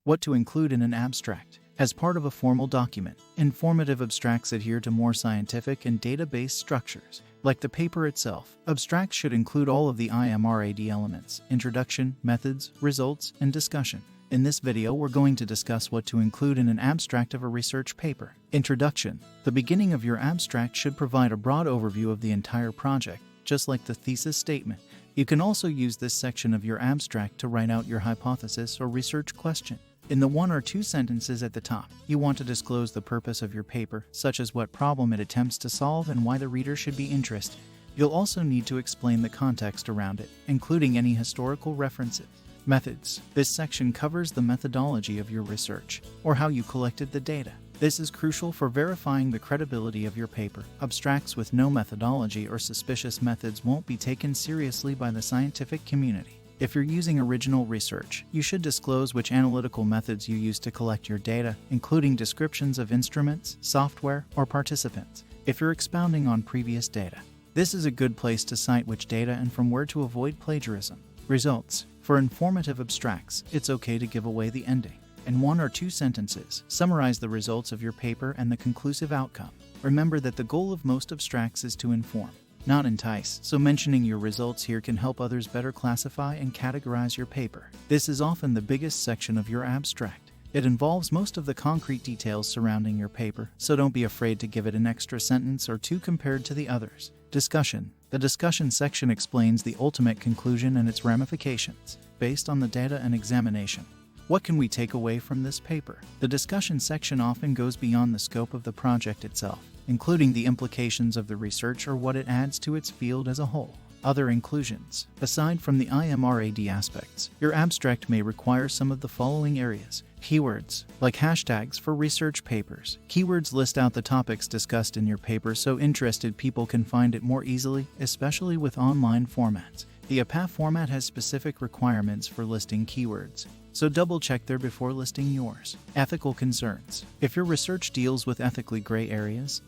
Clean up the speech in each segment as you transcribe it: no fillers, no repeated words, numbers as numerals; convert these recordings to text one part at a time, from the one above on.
What to include in an abstract. As part of a formal document, informative abstracts adhere to more scientific and data-based structures. Like the paper itself, abstracts should include all of the IMRAD elements: introduction, methods, results, and discussion. In this video, we're going to discuss what to include in an abstract of a research paper. Introduction. The beginning of your abstract should provide a broad overview of the entire project, just like the thesis statement. You can also use this section of your abstract to write out your hypothesis or research question. In the 1 or 2 sentences at the top, you want to disclose the purpose of your paper, such as what problem it attempts to solve and why the reader should be interested. You'll also need to explain the context around it, including any historical references. Methods. This section covers the methodology of your research, or how you collected the data. This is crucial for verifying the credibility of your paper. Abstracts with no methodology or suspicious methods won't be taken seriously by the scientific community. If you're using original research, you should disclose which analytical methods you use to collect your data, including descriptions of instruments, software, or participants. If you're expounding on previous data, this is a good place to cite which data and from where to avoid plagiarism. Results. For informative abstracts, it's okay to give away the ending. In 1 or 2 sentences, summarize the results of your paper and the conclusive outcome. Remember that the goal of most abstracts is to inform, not entice, so mentioning your results here can help others better classify and categorize your paper. This is often the biggest section of your abstract. It involves most of the concrete details surrounding your paper, so don't be afraid to give it an extra sentence or 2 compared to the others. Discussion. The discussion section explains the ultimate conclusion and its ramifications, based on the data and examination. What can we take away from this paper? The discussion section often goes beyond the scope of the project itself, including the implications of the research or what it adds to its field as a whole. Other inclusions. Aside from the IMRAD aspects, your abstract may require some of the following areas. Keywords, like hashtags for research papers. Keywords list out the topics discussed in your paper so interested people can find it more easily, especially with online formats. The APA format has specific requirements for listing keywords, so double-check there before listing yours. Ethical concerns. If your research deals with ethically gray areas,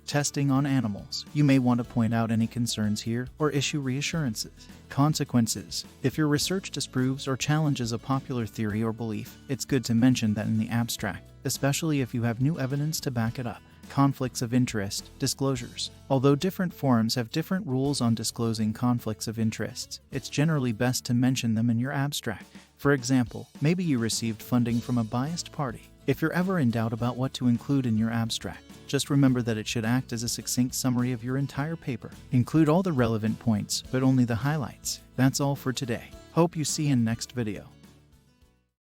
testing on animals, you may want to point out any concerns here or issue reassurances. Consequences. If your research disproves or challenges a popular theory or belief, it's good to mention that in the abstract, especially if you have new evidence to back it up. Conflicts of interest. Disclosures. Although different forums have different rules on disclosing conflicts of interest, it's generally best to mention them in your abstract. For example, maybe you received funding from a biased party. If you're ever in doubt about what to include in your abstract, just remember that it should act as a succinct summary of your entire paper. Include all the relevant points, but only the highlights. That's all for today. Hope you see you in next video.